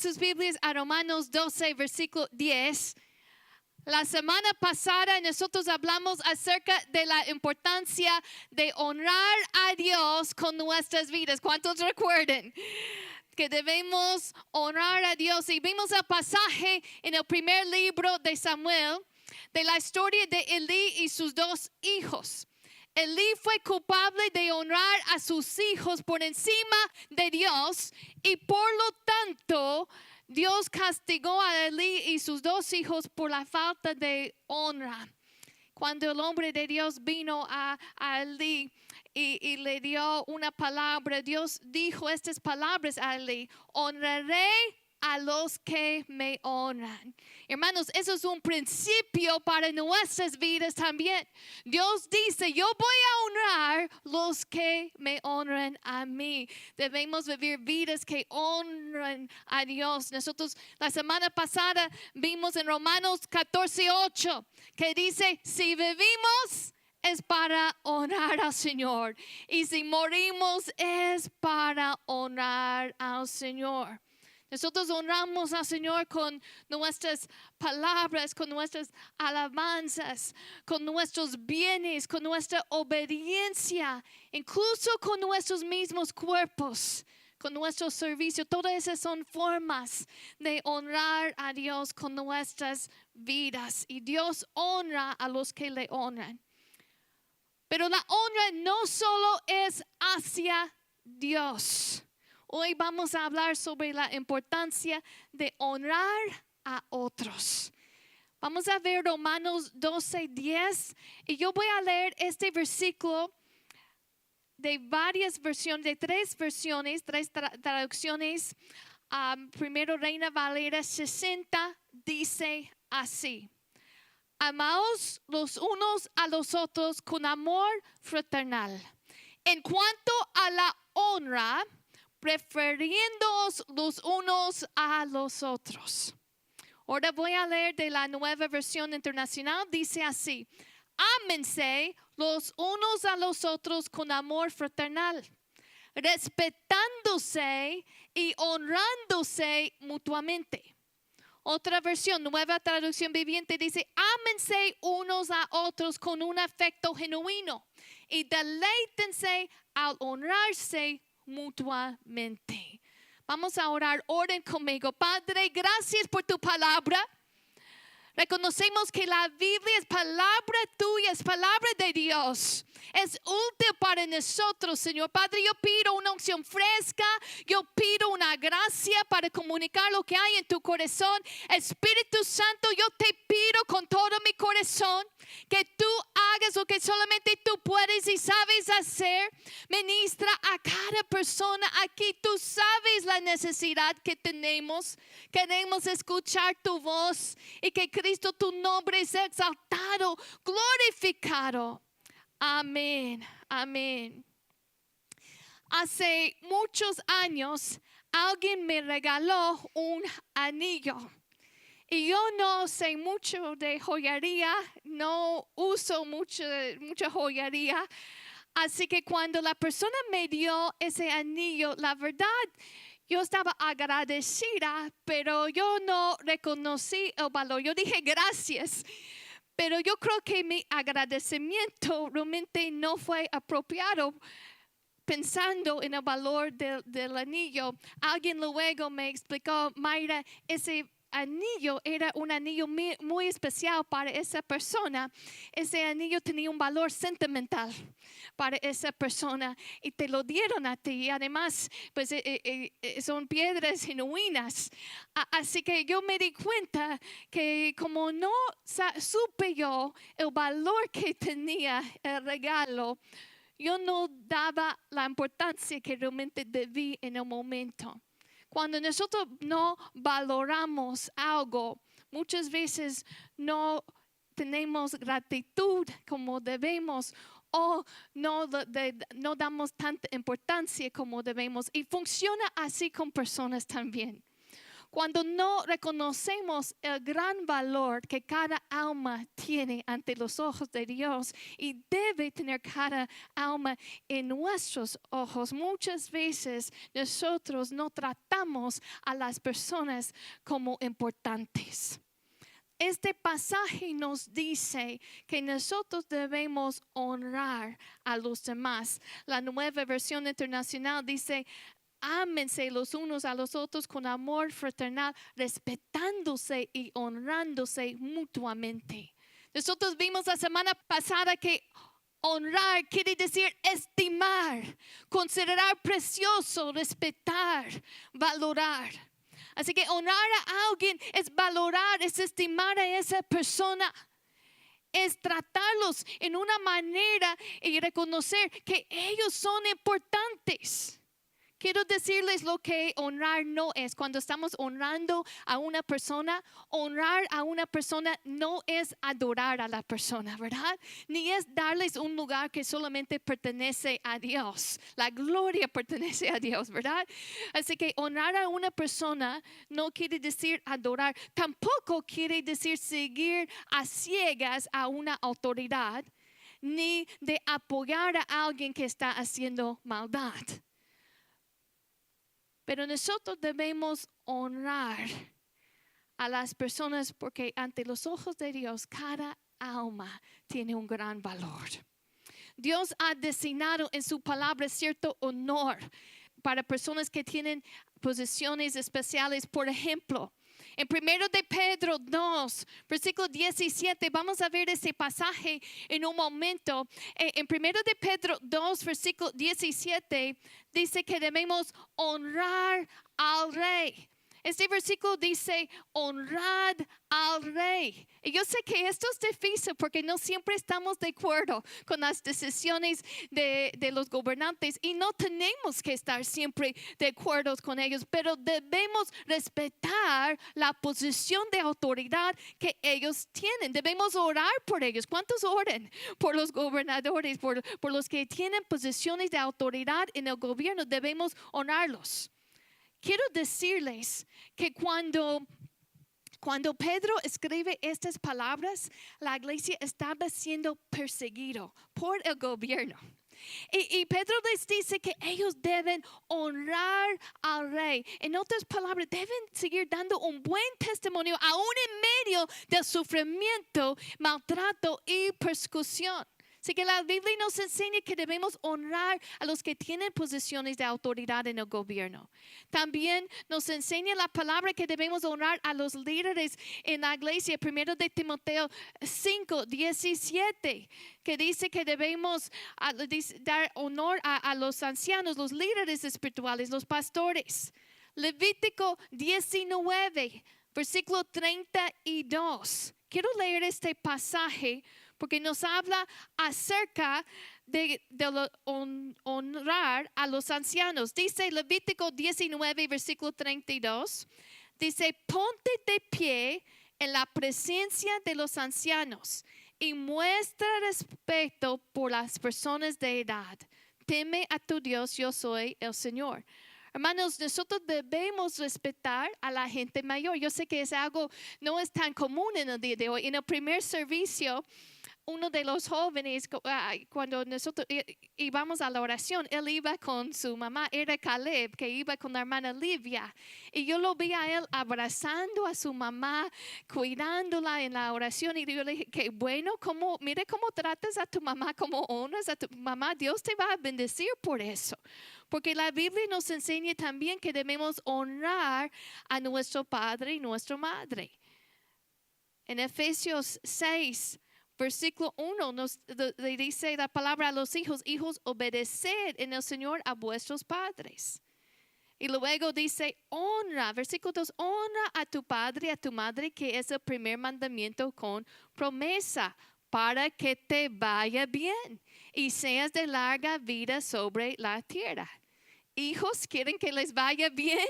sus Biblias a Romanos 12, versículo 10. La semana pasada nosotros hablamos acerca de la importancia de honrar a Dios con nuestras vidas. ¿Cuántos recuerdan? Que debemos honrar a Dios. Y vimos el pasaje en el primer libro de Samuel de la historia de Elí y sus dos hijos. Elí fue culpable de honrar a sus hijos por encima de Dios y por lo tanto Dios castigó a Elí y sus dos hijos por la falta de honra. Cuando el hombre de Dios vino a Elí y le dio una palabra, Dios dijo estas palabras a Elí: honraré a los que me honran. Hermanos, eso es un principio para nuestras vidas también. Dios dice: yo voy a honrar los que me honran a mí. Debemos vivir vidas que honran a Dios. Nosotros la semana pasada vimos en Romanos 14:8 que dice: si vivimos es para honrar al Señor, y si morimos es para honrar al Señor. Nosotros honramos al Señor con nuestras palabras, con nuestras alabanzas, con nuestros bienes, con nuestra obediencia, incluso con nuestros mismos cuerpos, con nuestro servicio. Todas esas son formas de honrar a Dios con nuestras vidas. Y Dios honra a los que le honran. Pero la honra no solo es hacia Dios. Hoy vamos a hablar sobre la importancia de honrar a otros. Vamos a ver Romanos 12:10 y yo voy a leer este versículo de varias versiones, de tres versiones, tres traducciones. Primero Reina Valera 60 dice así: amaos los unos a los otros con amor fraternal. En cuanto a la honra, prefiriéndoos los unos a los otros. Ahora voy a leer de la Nueva Versión Internacional. Dice así: ámense los unos a los otros con amor fraternal, respetándose y honrándose mutuamente. Otra versión, Nueva Traducción Viviente, dice: ámense unos a otros con un afecto genuino y deleítense al honrarse mutuamente. Vamos a orar. Oren conmigo. Padre, gracias por tu palabra. Reconocemos que la Biblia es palabra tuya, es palabra de Dios. Es útil para nosotros, Señor. Padre, yo pido una unción fresca. Yo pido una gracia para comunicar lo que hay en tu corazón. Espíritu Santo, yo te pido con todo mi corazón que tú hagas lo que solamente tú puedes y sabes hacer. Ministra a cada persona aquí. Tú sabes la necesidad que tenemos. Queremos escuchar tu voz y que Cristo, tu nombre es exaltado, glorificado. Amén, amén. Hace muchos años alguien me regaló un anillo. Y yo no sé mucho de joyería, no uso mucha joyería. Así que cuando la persona me dio ese anillo, la verdad, yo estaba agradecida, pero yo no reconocí el valor. Yo dije gracias, pero yo creo que mi agradecimiento realmente no fue apropiado. Pensando en el valor del anillo, alguien luego me explicó: Mayra, ese anillo era un anillo muy especial para esa persona. Ese anillo tenía un valor sentimental para esa persona y te lo dieron a ti. Y además, pues son piedras genuinas. Así que yo me di cuenta que como no supe yo el valor que tenía el regalo, yo no daba la importancia que realmente debí en el momento. Cuando nosotros no valoramos algo, muchas veces no tenemos gratitud como debemos o no damos tanta importancia como debemos. Y funciona así con personas también. cuando no reconocemos el gran valor que cada alma tiene ante los ojos de Dios y debe tener cada alma en nuestros ojos. Muchas veces nosotros no tratamos a las personas como importantes. Este pasaje nos dice que nosotros debemos honrar a los demás. La Nueva Versión Internacional dice: ámense los unos a los otros con amor fraternal, respetándose y honrándose mutuamente. Nosotros vimos la semana pasada que honrar quiere decir estimar, considerar precioso, respetar, valorar. Así que honrar a alguien es valorar, es estimar a esa persona, es tratarlos en una manera y reconocer que ellos son importantes. Quiero decirles lo que honrar no es. Cuando estamos honrando a una persona, honrar a una persona no es adorar a la persona, ¿verdad? Ni es darles un lugar que solamente pertenece a Dios. La gloria pertenece a Dios, ¿verdad? Así que honrar a una persona no quiere decir adorar. Tampoco quiere decir seguir a ciegas a una autoridad, ni de apoyar a alguien que está haciendo maldad. Pero nosotros debemos honrar a las personas porque ante los ojos de Dios cada alma tiene un gran valor. Dios ha designado en su palabra cierto honor para personas que tienen posiciones especiales. Por ejemplo, en 1 de Pedro 2, versículo 17, vamos a ver ese pasaje en un momento. En 1 de Pedro 2, versículo 17, dice que debemos honrar al rey. Este versículo dice: honrad al rey. Y yo sé que esto es difícil porque no siempre estamos de acuerdo con las decisiones de los gobernantes y no tenemos que estar siempre de acuerdo con ellos, pero debemos respetar la posición de autoridad que ellos tienen. Debemos orar por ellos. ¿Cuántos oran por los gobernadores, por los que tienen posiciones de autoridad en el gobierno? Debemos honrarlos. Quiero decirles que cuando Pedro escribe estas palabras, la iglesia estaba siendo perseguido por el gobierno. Y Pedro les dice que ellos deben honrar al rey. En otras palabras, deben seguir dando un buen testimonio aún en medio del sufrimiento, maltrato y persecución. Así que la Biblia nos enseña que debemos honrar a los que tienen posiciones de autoridad en el gobierno. También nos enseña la palabra que debemos honrar a los líderes en la iglesia. 1 de Timoteo 5, 17, que dice que debemos dar honor a los ancianos, los líderes espirituales, los pastores. Levítico 19, versículo 32. Quiero leer este pasaje porque nos habla acerca de honrar a los ancianos. Dice Levítico 19, versículo 32. Dice: ponte de pie en la presencia de los ancianos y muestra respeto por las personas de edad. Teme a tu Dios, yo soy el Señor. Hermanos, nosotros debemos respetar a la gente mayor. Yo sé que es algo no es tan común en el día de hoy. En el primer servicio, uno de los jóvenes, cuando nosotros íbamos a la oración, él iba con su mamá, era Caleb, que iba con la hermana Livia. Y yo lo vi a él abrazando a su mamá, cuidándola en la oración. Y yo le dije, qué bueno, mire cómo tratas a tu mamá, cómo honras a tu mamá. Dios te va a bendecir por eso. Porque la Biblia nos enseña también que debemos honrar a nuestro padre y nuestra madre. En Efesios 6, versículo 1 nos dice la palabra a los hijos: hijos, obedeced en el Señor a vuestros padres. Y luego dice: honra, versículo 2, honra a tu padre y a tu madre, que es el primer mandamiento con promesa, para que te vaya bien y seas de larga vida sobre la tierra. Hijos, ¿quieren que les vaya bien?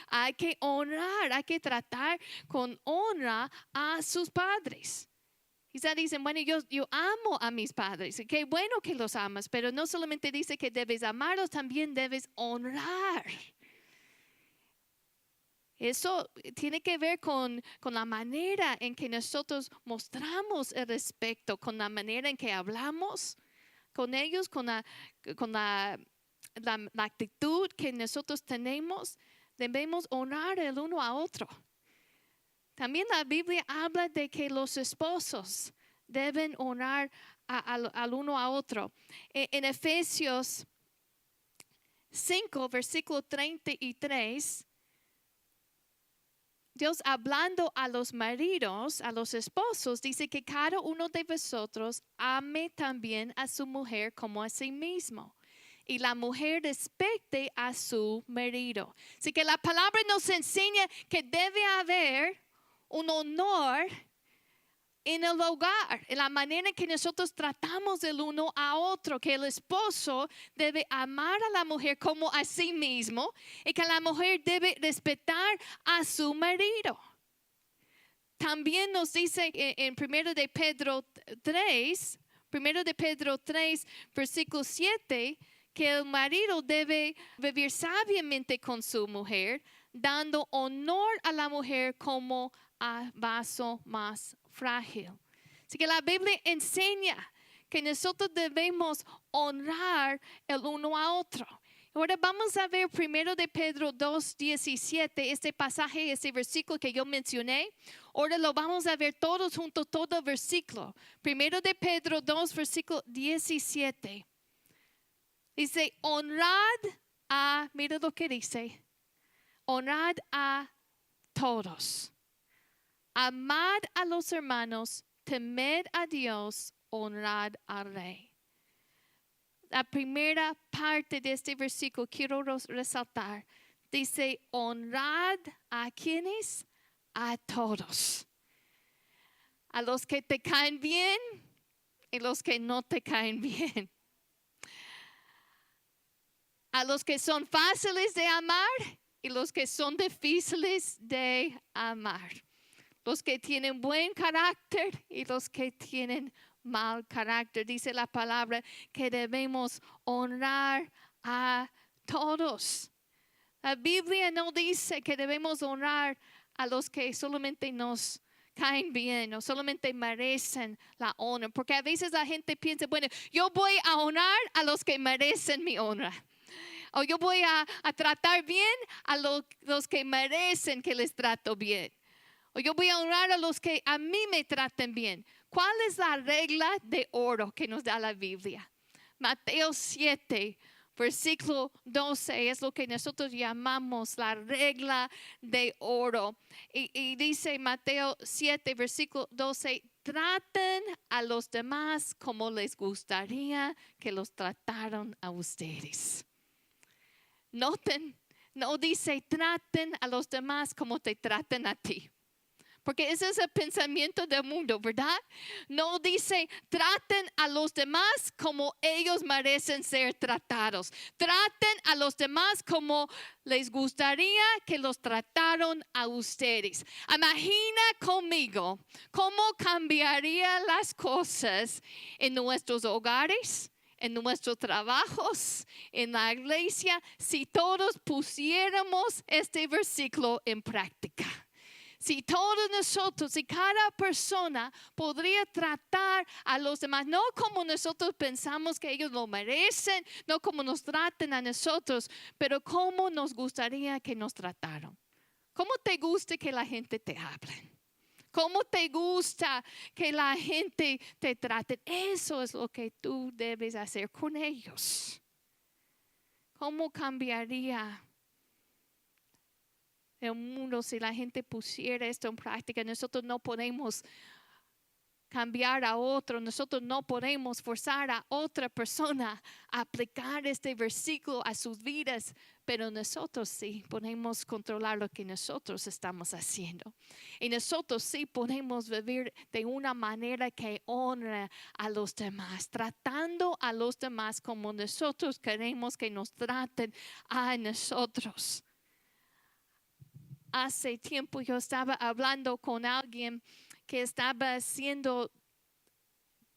Hay que honrar, hay que tratar con honra a sus padres. Quizá dicen, bueno, yo amo a mis padres. Qué bueno que los amas, pero no solamente dice que debes amarlos, también debes honrar. Eso tiene que ver con la manera en que nosotros mostramos el respeto, con la manera en que hablamos con ellos, con la actitud que nosotros tenemos. Debemos honrar el uno a otro. También la Biblia habla de que los esposos deben honrar al uno a otro. En Efesios 5, versículo 33, Dios hablando a los maridos, a los esposos, dice que cada uno de vosotros ame también a su mujer como a sí mismo. Y la mujer respete a su marido. Así que la palabra nos enseña que debe haber un honor en el hogar, en la manera en que nosotros tratamos el uno a otro, que el esposo debe amar a la mujer como a sí mismo y que la mujer debe respetar a su marido. También nos dice en 1 de Pedro 3, versículo 7, que el marido debe vivir sabiamente con su mujer, dando honor a la mujer como a vaso más frágil. Así que la Biblia enseña que nosotros debemos honrar el uno a otro. Ahora vamos a ver 1 de Pedro 2:17, este pasaje, este versículo que yo mencioné. Ahora lo vamos a ver todos juntos, todo el versículo. 1 de Pedro 2, versículo 17. Dice, mira lo que dice, honrad a todos. Amad a los hermanos, temed a Dios, honrad al rey. La primera parte de este versículo quiero resaltar. Dice, honrad a quienes, a todos. A los que te caen bien y los que no te caen bien. A los que son fáciles de amar y los que son difíciles de amar. Los que tienen buen carácter y los que tienen mal carácter. Dice la palabra que debemos honrar a todos. La Biblia no dice que debemos honrar a los que solamente nos caen bien o solamente merecen la honra. Porque a veces la gente piensa, bueno, yo voy a honrar a los que merecen mi honra. O yo voy a tratar bien a los que merecen que les trato bien. O yo voy a honrar a los que a mí me traten bien. ¿Cuál es la regla de oro que nos da la Biblia? Mateo 7, versículo 12 es lo que nosotros llamamos la regla de oro. Y dice Mateo 7, versículo 12, traten a los demás como les gustaría que los trataran a ustedes. Noten, no dice traten a los demás como te traten a ti. Porque ese es el pensamiento del mundo, ¿verdad? No dice, traten a los demás como ellos merecen ser tratados. Traten a los demás como les gustaría que los trataran a ustedes. Imagina conmigo cómo cambiarían las cosas en nuestros hogares, en nuestros trabajos, en la iglesia, si todos pusiéramos este versículo en práctica. Si todos nosotros y cada persona podría tratar a los demás, no como nosotros pensamos que ellos lo merecen, no como nos traten a nosotros, pero como nos gustaría que nos trataran. ¿Cómo te gusta que la gente te hable? ¿Cómo te gusta que la gente te trate? Eso es lo que tú debes hacer con ellos. ¿Cómo cambiaría el mundo si la gente pusiera esto en práctica? Nosotros no podemos cambiar a otro, nosotros no podemos forzar a otra persona a aplicar este versículo a sus vidas, pero nosotros sí podemos controlar lo que nosotros estamos haciendo. Y nosotros sí podemos vivir de una manera que honra a los demás, tratando a los demás como nosotros queremos que nos traten a nosotros. Hace tiempo yo estaba hablando con alguien que estaba siendo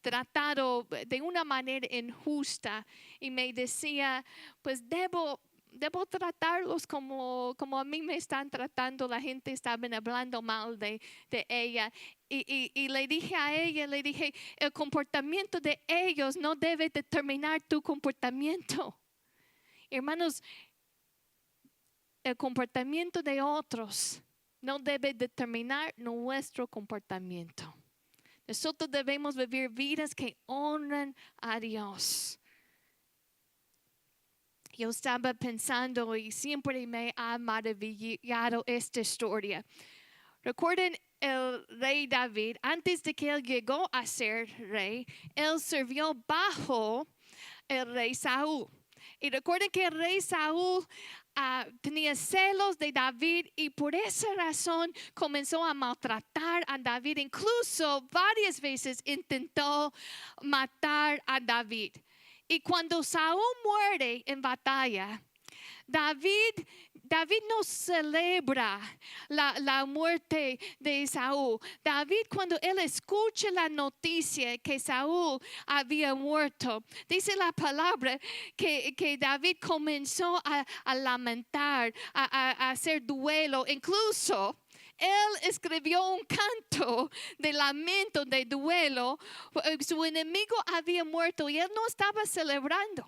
tratado de una manera injusta y me decía, pues debo debo tratarlos como a mí me están tratando. La gente estaba hablando mal de ella. Y le dije a ella, le dije, el comportamiento de ellos no debe determinar tu comportamiento. Hermanos, el comportamiento de otros no debe determinar nuestro comportamiento. Nosotros debemos vivir vidas que honran a Dios. Yo estaba pensando y siempre me ha maravillado esta historia. Recuerden el rey David, antes de que él llegó a ser rey, él sirvió bajo el rey Saúl. Y recuerden que el rey Saúl tenía celos de David y por esa razón comenzó a maltratar a David. Incluso varias veces intentó matar a David. Y cuando Saúl muere en batalla, David no celebra la muerte de Saúl. David, cuando él escucha la noticia que Saúl había muerto, dice la palabra que David comenzó a lamentar, a hacer duelo. Incluso él escribió un canto de lamento, de duelo. Su enemigo había muerto y él no estaba celebrando.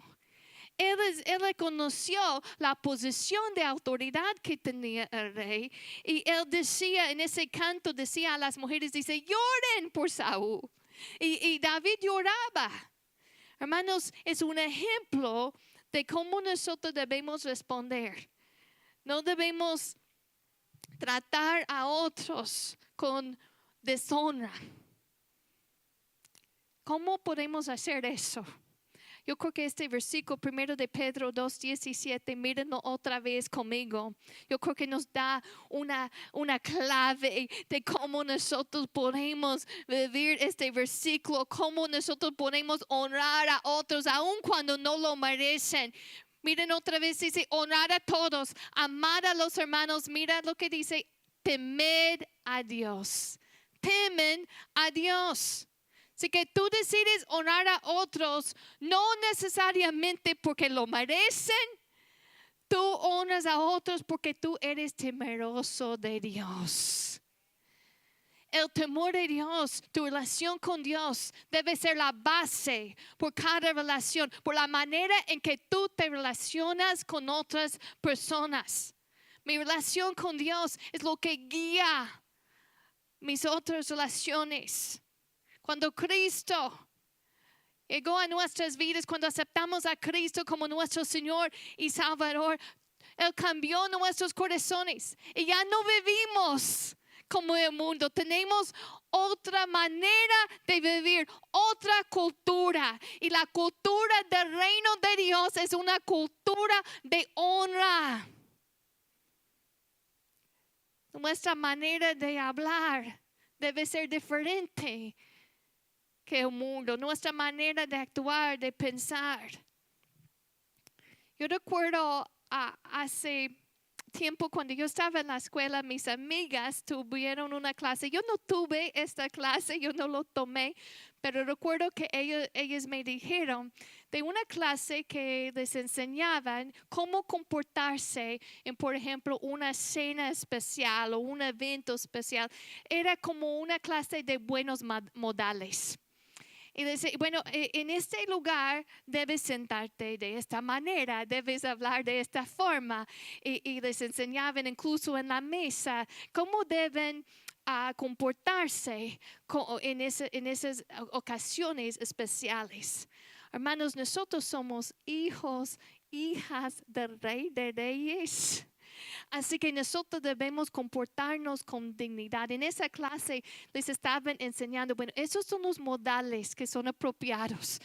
Él reconoció la posición de autoridad que tenía el rey. Y él decía, en ese canto decía a las mujeres, dice, lloren por Saúl. Y David lloraba. Hermanos, es un ejemplo de cómo nosotros debemos responder. No debemos tratar a otros con deshonra. ¿Cómo podemos hacer eso? Yo creo que este versículo 1 de Pedro 2:17, mírenlo otra vez conmigo. Yo creo que nos da una clave de cómo nosotros podemos vivir este versículo, cómo nosotros podemos honrar a otros aun cuando no lo merecen. Miren otra vez, dice honrar a todos, amar a los hermanos. Mira lo que dice, temed a Dios. Temen a Dios. Así que tú decides honrar a otros, no necesariamente porque lo merecen. Tú honras a otros porque tú eres temeroso de Dios. El temor de Dios, tu relación con Dios debe ser la base por cada relación, por la manera en que tú te relacionas con otras personas. Mi relación con Dios es lo que guía mis otras relaciones. Cuando Cristo llegó a nuestras vidas, cuando aceptamos a Cristo como nuestro Señor y Salvador, Él cambió nuestros corazones y ya no vivimos como el mundo. Tenemos otra manera de vivir, otra cultura. Y la cultura del reino de Dios es una cultura de honra. Nuestra manera de hablar debe ser diferente que el mundo, nuestra manera de actuar, de pensar. Yo recuerdo hace tiempo cuando yo estaba en la escuela, mis amigas tuvieron una clase. Yo no tuve esta clase, yo no lo tomé, pero recuerdo que ellas me dijeron de una clase que les enseñaban cómo comportarse en, por ejemplo, una cena especial o un evento especial. Era como una clase de buenos modales. Y dice, bueno, en este lugar debes sentarte de esta manera, debes hablar de esta forma. Y les enseñaban incluso en la mesa cómo deben comportarse en esas ocasiones especiales. Hermanos, nosotros somos hijos, hijas del Rey de Reyes. Así que nosotros debemos comportarnos con dignidad. En esa clase les estaban enseñando, bueno, esos son los modales que son apropiados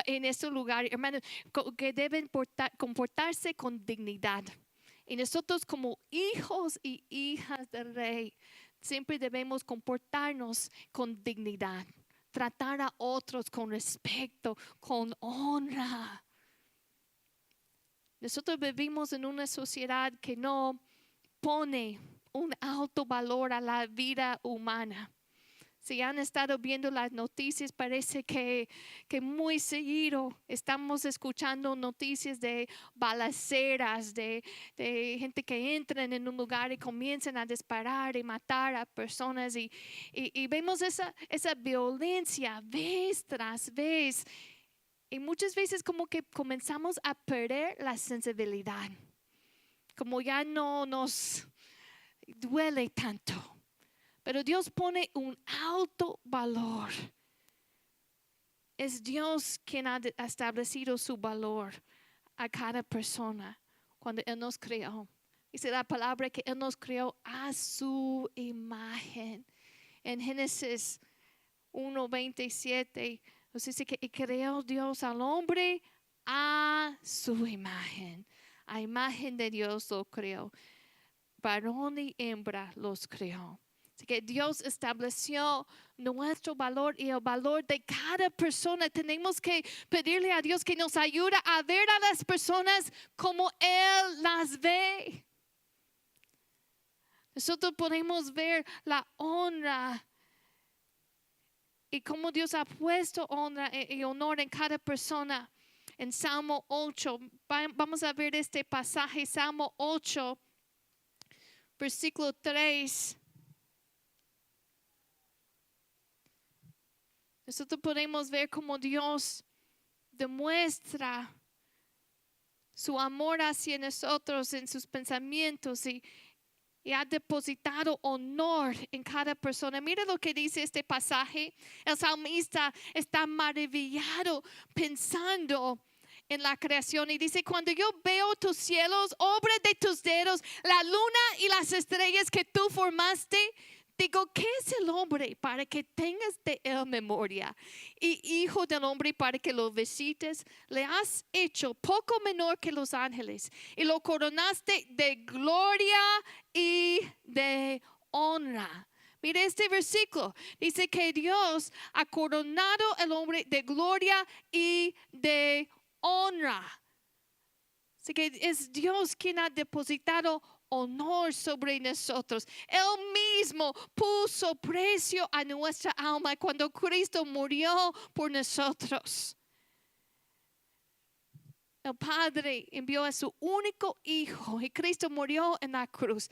en ese lugar, hermanos, que deben comportarse con dignidad. Y nosotros como hijos y hijas del Rey, siempre debemos comportarnos con dignidad. Tratar a otros con respeto, con honra. Nosotros vivimos en una sociedad que no pone un alto valor a la vida humana. Si han estado viendo las noticias, parece que muy seguido estamos escuchando noticias de balaceras, de gente que entran en un lugar y comienzan a disparar y matar a personas. Y vemos esa violencia vez tras vez. Y muchas veces como que comenzamos a perder la sensibilidad. Como ya no nos duele tanto. Pero Dios pone un alto valor. Es Dios quien ha establecido su valor a cada persona cuando Él nos creó. Dice la palabra que Él nos creó a su imagen. En Génesis 1:27 nos dice que creó Dios al hombre a su imagen. A imagen de Dios lo creó. Varón y hembra los creó. Así que Dios estableció nuestro valor y el valor de cada persona. Tenemos que pedirle a Dios que nos ayude a ver a las personas como Él las ve. Nosotros podemos ver la honra y cómo Dios ha puesto honra y honor en cada persona. En Salmo 8, vamos a ver este pasaje, Salmo 8, versículo 3. Nosotros podemos ver cómo Dios demuestra su amor hacia nosotros en sus pensamientos y ha depositado honor en cada persona. Mira lo que dice este pasaje. El salmista está maravillado pensando en la creación y dice: cuando yo veo tus cielos, obra de tus dedos, la luna y las estrellas que tú formaste, digo, ¿qué es el hombre para que tengas de él memoria? Y hijo del hombre para que lo visites. Le has hecho poco menor que los ángeles y lo coronaste de gloria y de honra. Mire este versículo. Dice que Dios ha coronado al hombre de gloria y de honra. Así que es Dios quien ha depositado honor sobre nosotros. Él mismo puso precio a nuestra alma cuando Cristo murió por nosotros. El Padre envió a su único Hijo y Cristo murió en la cruz.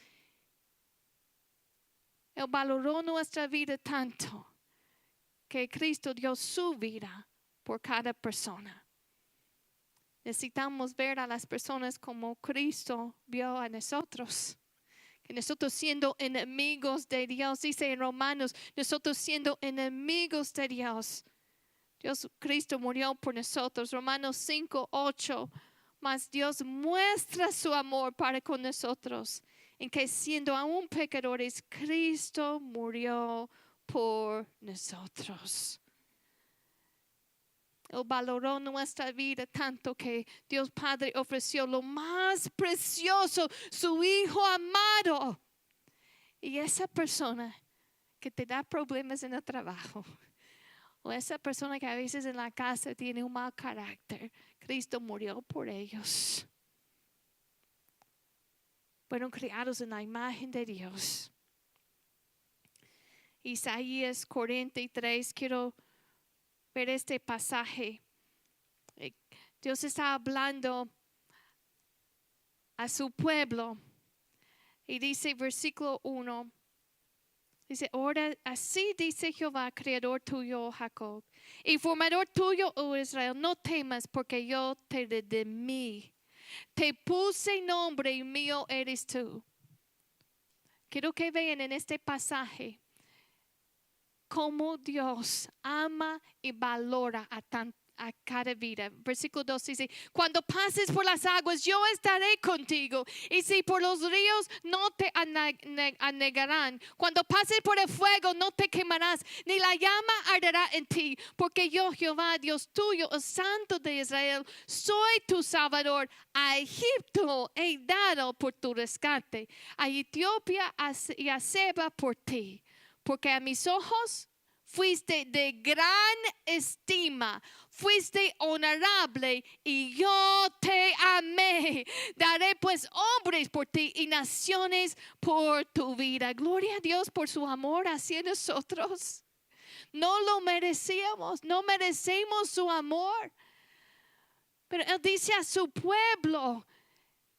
Él valoró nuestra vida tanto que Cristo dio su vida por cada persona. Necesitamos ver a las personas como Cristo vio a nosotros. Que nosotros siendo enemigos de Dios, dice en Romanos, nosotros siendo enemigos de Dios, Cristo murió por nosotros. Romanos 5:8, mas Dios muestra su amor para con nosotros, en que siendo aún pecadores, Cristo murió por nosotros. Él valoró nuestra vida tanto que Dios Padre ofreció lo más precioso, su Hijo amado. Y esa persona que te da problemas en el trabajo, o esa persona que a veces en la casa tiene un mal carácter, Cristo murió por ellos. Fueron creados en la imagen de Dios. Isaías 43, quiero ver este pasaje. Dios está hablando a su pueblo y dice versículo 1, dice: ahora así dice Jehová, creador tuyo Jacob y formador tuyo, oh Israel, no temas, porque yo te redimí, te puse nombre y mío eres tú. Quiero que vean en este pasaje cómo Dios ama y valora a cada vida. Versículo 2 dice: cuando pases por las aguas, yo estaré contigo, y si por los ríos, no te anegarán. Cuando pases por el fuego, no te quemarás, ni la llama arderá en ti, porque yo, Jehová, Dios tuyo, el Santo de Israel, soy tu Salvador. A Egipto he dado por tu rescate, a Etiopía y a Seba por ti. Porque a mis ojos fuiste de gran estima, fuiste honorable y yo te amé. Daré pues hombres por ti y naciones por tu vida. Gloria a Dios por su amor hacia nosotros. No lo merecíamos, no merecemos su amor. Pero Él dice a su pueblo,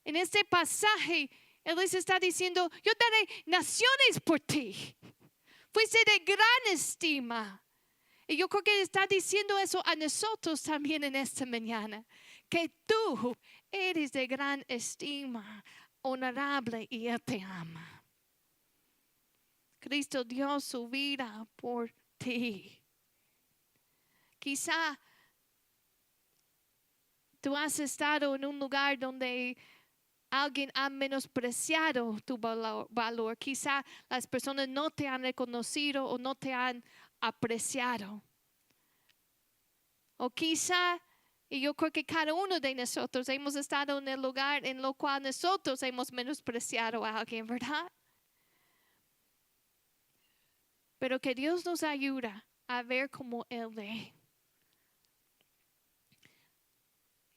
en este pasaje, Él les está diciendo, yo daré naciones por ti. Fuiste de gran estima. Y yo creo que está diciendo eso a nosotros también en esta mañana. Que tú eres de gran estima, honorable y Él te ama. Cristo dio su vida por ti. Quizá tú has estado en un lugar donde alguien ha menospreciado tu valor. Quizá las personas no te han reconocido o no te han apreciado. O quizá, y yo creo que cada uno de nosotros hemos estado en el lugar en lo cual nosotros hemos menospreciado a alguien, ¿verdad? Pero que Dios nos ayuda a ver como Él ve.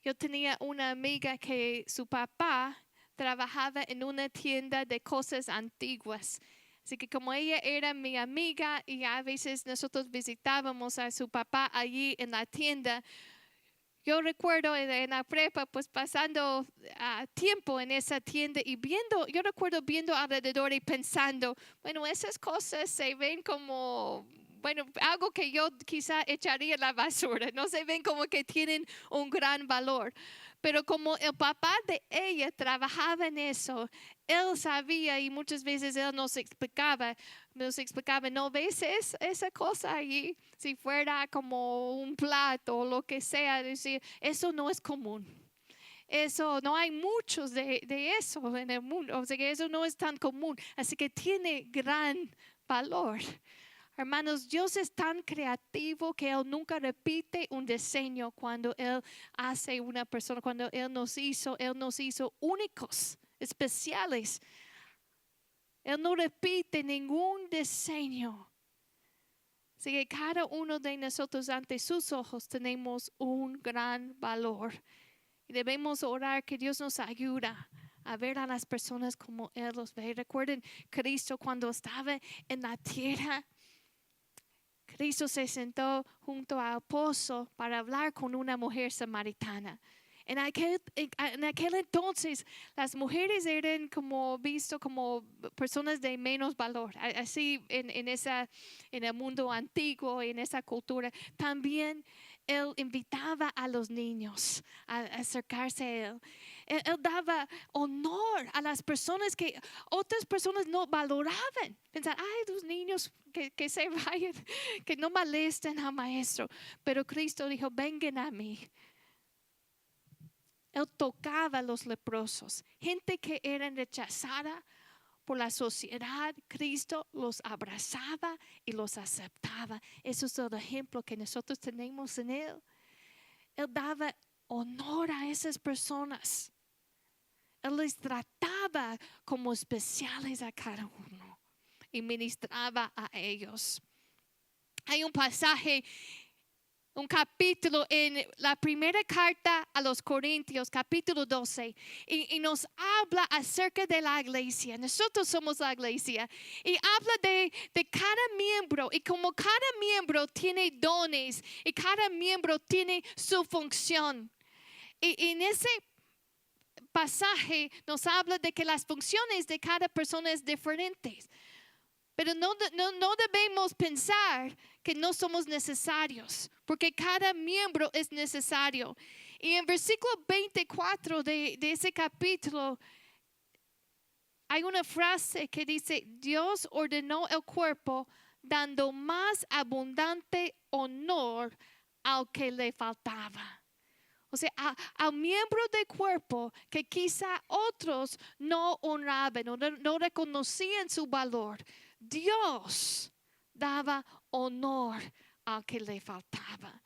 Yo tenía una amiga que su papá trabajaba en una tienda de cosas antiguas. Así que como ella era mi amiga y a veces nosotros visitábamos a su papá allí en la tienda, yo recuerdo en la prepa pues pasando tiempo en esa tienda y yo recuerdo viendo alrededor y pensando, bueno, esas cosas se ven como, bueno, algo que yo quizá echaría a la basura, no se ven como que tienen un gran valor. Pero como el papá de ella trabajaba en eso, él sabía y muchas veces él nos explicaba, no ves esa cosa allí, si fuera como un plato o lo que sea, decir, eso no es común. Eso, no hay muchos de eso en el mundo, o sea que eso no es tan común, así que tiene gran valor. Hermanos, Dios es tan creativo que Él nunca repite un diseño cuando Él hace una persona, cuando Él nos hizo únicos, especiales. Él no repite ningún diseño. Así que cada uno de nosotros ante sus ojos tenemos un gran valor. Y debemos orar que Dios nos ayude a ver a las personas como Él los ve. Recuerden, Cristo cuando estaba en la tierra, Cristo se sentó junto al pozo para hablar con una mujer samaritana. En aquel entonces las mujeres eran como visto como personas de menos valor. Así en el mundo antiguo, en esa cultura, también Él invitaba a los niños a acercarse a Él. Él daba honor a las personas que otras personas no valoraban. Pensar, ay, los niños que se vayan, que no molesten al maestro. Pero Cristo dijo, vengan a mí. Él tocaba a los leprosos, gente que era rechazada por la sociedad. Cristo los abrazaba y los aceptaba. Eso es el ejemplo que nosotros tenemos en Él. Él daba honor a esas personas. Él les trataba como especiales a cada uno y ministraba a ellos. Hay un pasaje, un capítulo en la primera carta a los Corintios, capítulo 12, y nos habla acerca de la iglesia. Nosotros somos la iglesia y habla de cada miembro y como cada miembro tiene dones y cada miembro tiene su función. Y en ese pasaje nos habla de que las funciones de cada persona es diferentes. Pero no debemos pensar que no somos necesarios, porque cada miembro es necesario. Y en versículo 24 de ese capítulo hay una frase que dice, Dios ordenó el cuerpo dando más abundante honor al que le faltaba. O sea, al miembro del cuerpo que quizá otros no honraban o no reconocían su valor, Dios daba honor al que le faltaba.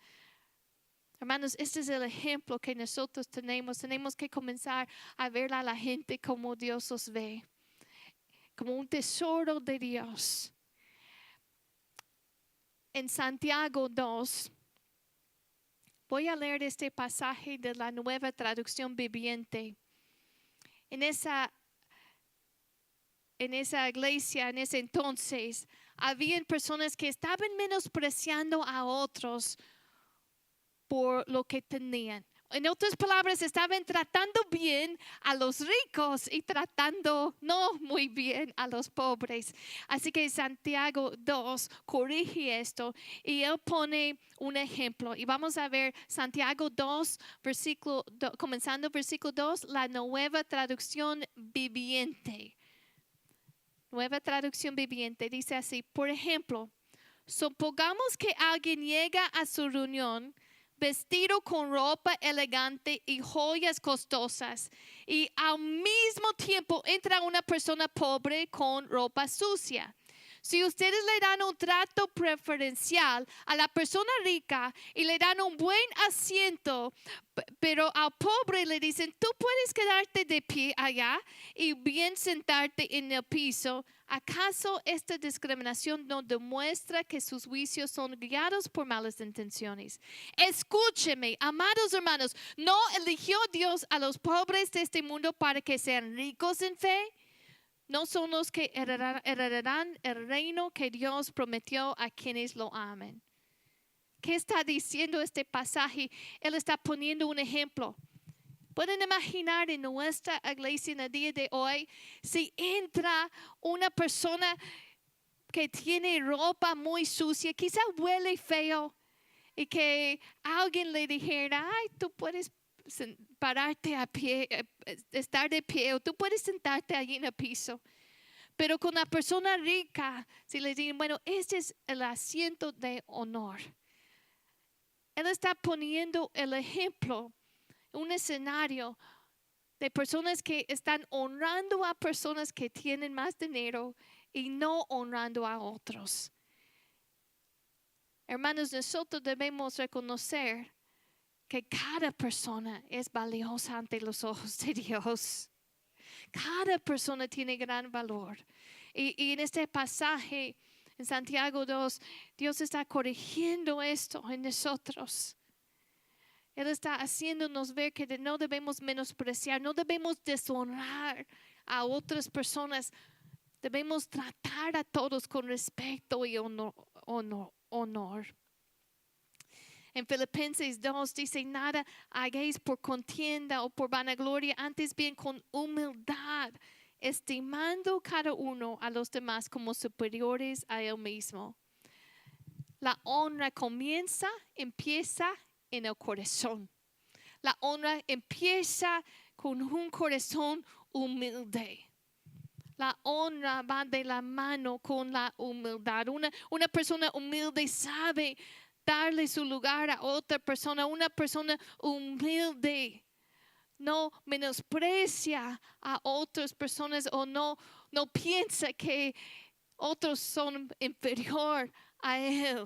Hermanos, este es el ejemplo que nosotros tenemos. Tenemos que comenzar a ver a la gente como Dios los ve, como un tesoro de Dios. En Santiago 2, voy a leer este pasaje de la Nueva Traducción Viviente. En esa iglesia, en ese entonces, habían personas que estaban menospreciando a otros por lo que tenían. En otras palabras, estaban tratando bien a los ricos y tratando no muy bien a los pobres. Así que Santiago 2 corrige esto y él pone un ejemplo. Y vamos a ver Santiago 2, comenzando versículo 2, la nueva traducción viviente. Nueva traducción viviente dice así, por ejemplo, supongamos que alguien llega a su reunión vestido con ropa elegante y joyas costosas, y al mismo tiempo entra una persona pobre con ropa sucia. Si ustedes le dan un trato preferencial a la persona rica y le dan un buen asiento, pero al pobre le dicen, tú puedes quedarte de pie allá y bien sentarte en el piso, ¿acaso esta discriminación no demuestra que sus juicios son guiados por malas intenciones? Escúcheme, amados hermanos, ¿no eligió Dios a los pobres de este mundo para que sean ricos en fe? No son los que heredarán el reino que Dios prometió a quienes lo amen. ¿Qué está diciendo este pasaje? Él está poniendo un ejemplo. Pueden imaginar en nuestra iglesia en el día de hoy, si entra una persona que tiene ropa muy sucia, quizá huele feo, y que alguien le dijera, ay, tú puedes pararte a pie, estar de pie, o tú puedes sentarte allí en el piso. Pero con la persona rica, si le dicen, bueno, este es el asiento de honor. Él está poniendo el ejemplo, un escenario de personas que están honrando a personas que tienen más dinero y no honrando a otros. Hermanos, nosotros debemos reconocer que cada persona es valiosa ante los ojos de Dios. Cada persona tiene gran valor. Y en este pasaje, en Santiago 2, Dios está corrigiendo esto en nosotros. Él está haciéndonos ver que no debemos menospreciar, no debemos deshonrar a otras personas. Debemos tratar a todos con respeto y honor. En Filipenses 2 dice, nada hagáis por contienda o por vanagloria, antes bien con humildad, estimando cada uno a los demás como superiores a él mismo. La honra empieza en el corazón. La honra empieza con un corazón humilde. La honra va de la mano con la humildad. Una persona humilde sabe darle su lugar a otra persona. Una persona humilde no menosprecia a otras personas o no piensa que otros son inferior a él.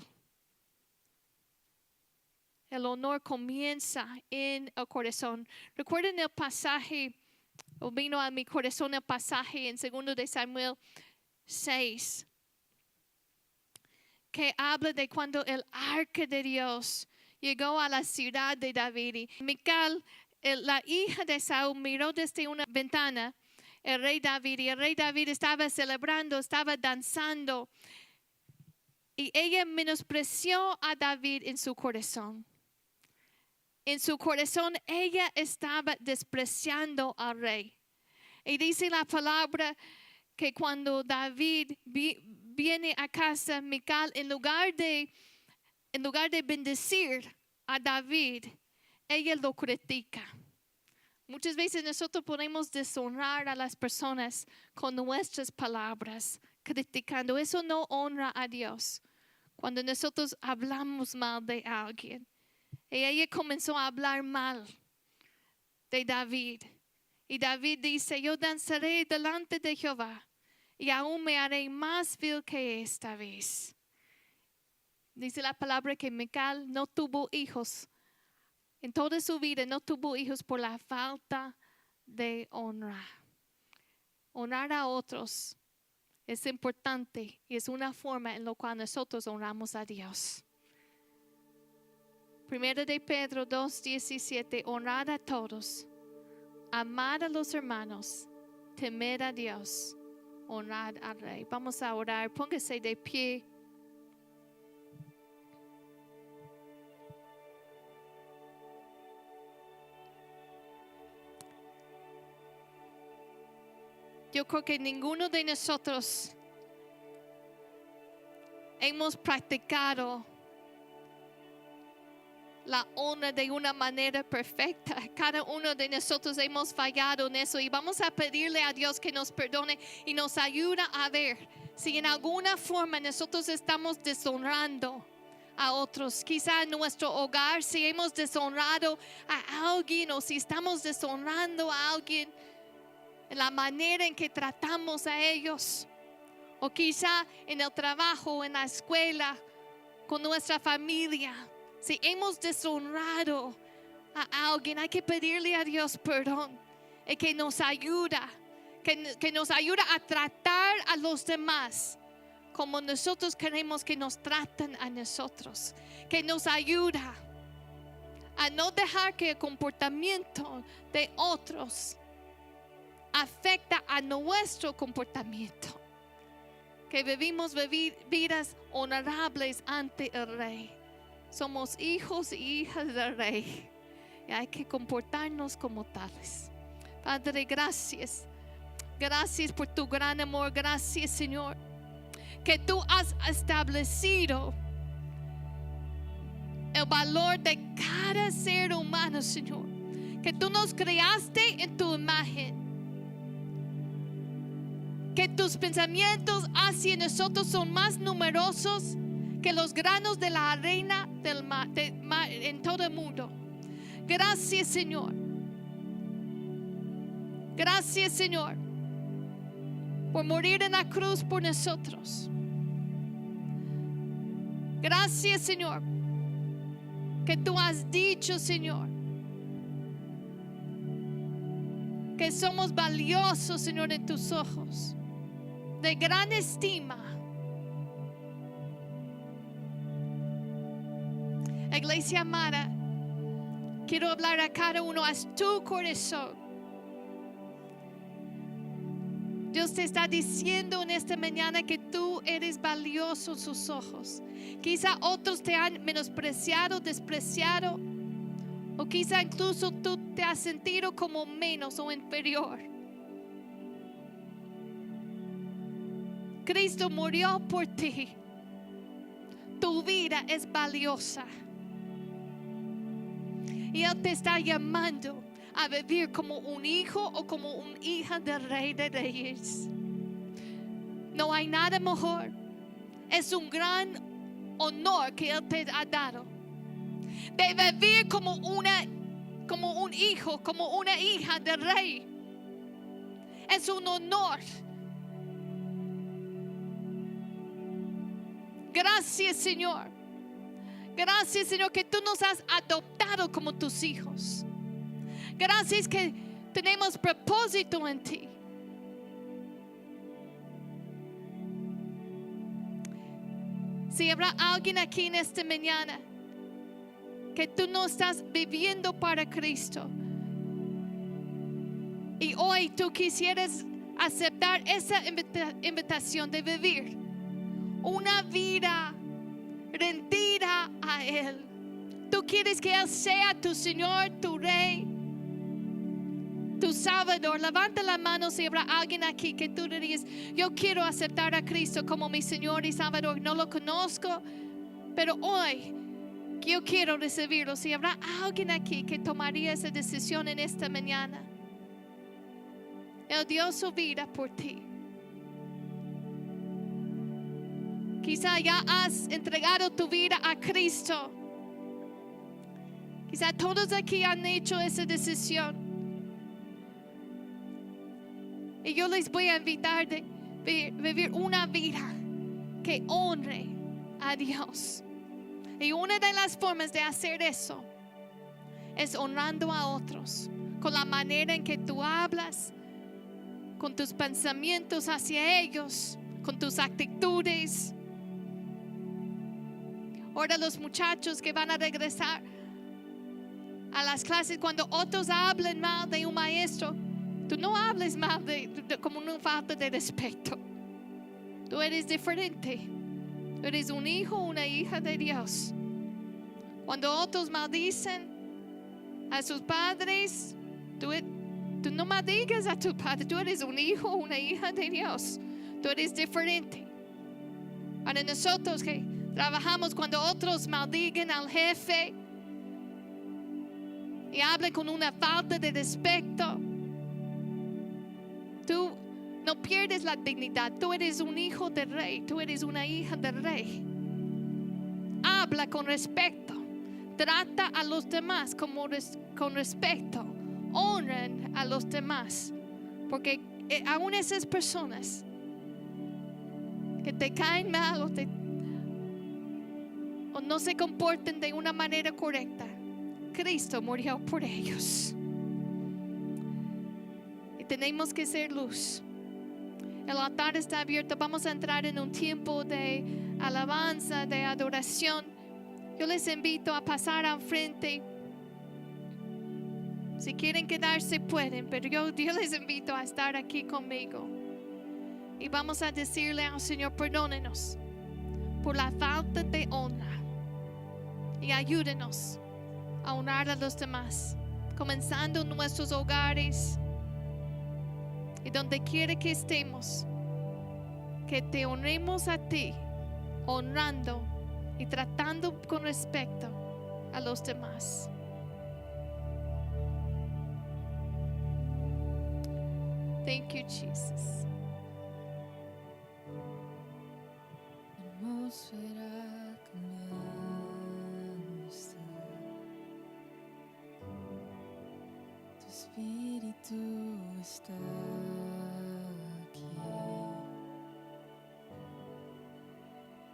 El honor comienza en el corazón. Recuerden el pasaje, o vino a mi corazón el pasaje en 2 de Samuel 6, que habla de cuando el arca de Dios llegó a la ciudad de David. Y Mical, la hija de Saúl, miró desde una ventana el rey David, y el rey David estaba celebrando, estaba danzando, y ella menospreció a David en su corazón. En su corazón ella estaba despreciando al rey. Y dice la palabra que cuando David viene a casa, Mical, en lugar de bendecir a David, ella lo critica. Muchas veces nosotros podemos deshonrar a las personas con nuestras palabras, criticando. Eso no honra a Dios. Cuando nosotros hablamos mal de alguien. Y ella comenzó a hablar mal de David. Y David dice, yo danzaré delante de Jehová y aún me haré más vil que esta vez. Dice la palabra que Mical no tuvo hijos. En toda su vida no tuvo hijos por la falta de honra. Honrar a otros es importante y es una forma en la cual nosotros honramos a Dios. 1 de Pedro 2:17, honrad a todos, amad a los hermanos, temed a Dios, honrar al Rey. Vamos a orar. Póngase de pie. Yo creo que ninguno de nosotros hemos practicado la honra de una manera perfecta. Cada uno de nosotros hemos fallado en eso y vamos a pedirle a Dios que nos perdone y nos ayude a ver si en alguna forma nosotros estamos deshonrando a otros. Quizá en nuestro hogar, si hemos deshonrado a alguien o si estamos deshonrando a alguien en la manera en que tratamos a ellos, o quizá en el trabajo, en la escuela, con nuestra familia. Si hemos deshonrado a alguien, hay que pedirle a Dios perdón y que nos ayuda, que nos ayuda a tratar a los demás como nosotros queremos que nos traten a nosotros, que nos ayuda a no dejar que el comportamiento de otros afecta a nuestro comportamiento, que vivimos vidas honorables ante el Rey. Somos hijos y hijas del Rey y hay que comportarnos como tales. Padre, gracias. Gracias por tu gran amor. Gracias, Señor, que tú has establecido el valor de cada ser humano, Señor, que tú nos creaste en tu imagen, que tus pensamientos hacia nosotros son más numerosos que los granos de la arena del mar, en todo el mundo. Gracias, Señor. Gracias, Señor, por morir en la cruz por nosotros. Gracias, Señor, que tú has dicho, Señor, que somos valiosos, Señor, en tus ojos, de gran estima. Iglesia amada, quiero hablar a cada uno, a tu corazón. Dios te está diciendo en esta mañana que tú eres valioso en sus ojos. Quizá otros te han menospreciado, despreciado, o quizá incluso tú te has sentido como menos o inferior. Cristo murió por ti. Tu vida es valiosa. Y Él te está llamando a vivir como un hijo o como una hija del Rey de Reyes. No hay nada mejor. Es un gran honor que Él te ha dado de vivir como un hijo, como una hija del Rey. Es un honor. Gracias, Señor. Gracias, Señor, que tú nos has adoptado como tus hijos. Gracias que tenemos propósito en ti. Si habrá alguien aquí en esta mañana que tú no estás viviendo para Cristo y hoy tú quisieras aceptar esa invitación de vivir una vida rendida a Él, tú quieres que Él sea tu Señor, tu Rey, tu Salvador, levanta la mano si habrá alguien aquí que tú dirías: yo quiero aceptar a Cristo como mi Señor y Salvador. No lo conozco, pero hoy yo quiero recibirlo. Si habrá alguien aquí que tomaría esa decisión en esta mañana, Él dio su vida por ti. Quizá ya has entregado tu vida a Cristo. Quizá todos aquí han hecho esa decisión. Y yo les voy a invitar a vivir una vida que honre a Dios. Y una de las formas de hacer eso es honrando a otros, con la manera en que tú hablas, con tus pensamientos hacia ellos, con tus actitudes. Ahora los muchachos que van a regresar a las clases, cuando otros hablan mal de un maestro, Tú no hables mal como una falta de respeto. Tú eres diferente. Tú eres un hijo, una hija de Dios. Cuando otros maldicen a sus padres, tú no maldigas a tu padre. Tú eres un hijo, una hija de Dios. Tú eres diferente. Para nosotros que trabajamos, cuando otros maldigan al jefe y hablan con una falta de respeto, tú no pierdes la dignidad. Tú eres un hijo del rey. Tú eres una hija del rey. Habla con respeto. Trata a los demás con respeto. Honran a los demás. Porque aún esas personas que te caen mal o no se comporten de una manera correcta, Cristo murió por ellos. Y tenemos que ser luz. El altar está abierto. Vamos a entrar en un tiempo de alabanza, de adoración. Yo les invito a pasar al frente. Si quieren quedarse pueden, pero yo les invito a estar aquí conmigo. Y vamos a decirle al Señor, perdónenos por la falta de honra. Y ayúdenos a honrar a los demás, comenzando en nuestros hogares. Y donde quiera que estemos, que te honremos a ti, honrando y tratando con respeto a los demás. Thank you, Jesus. Atmósfera cambiando está. Tu espíritu está aquí.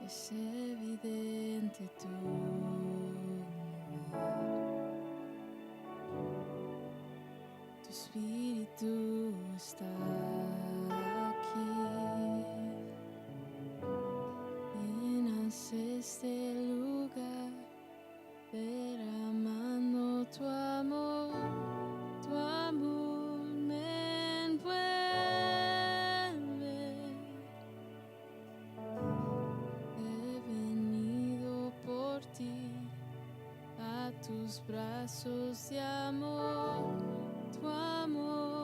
Es evidente tu mover. Tu espíritu está aquí. Llenas este lugar, derramando tu amor me envuelve. He venido por ti a tus brazos de amor, tu amor.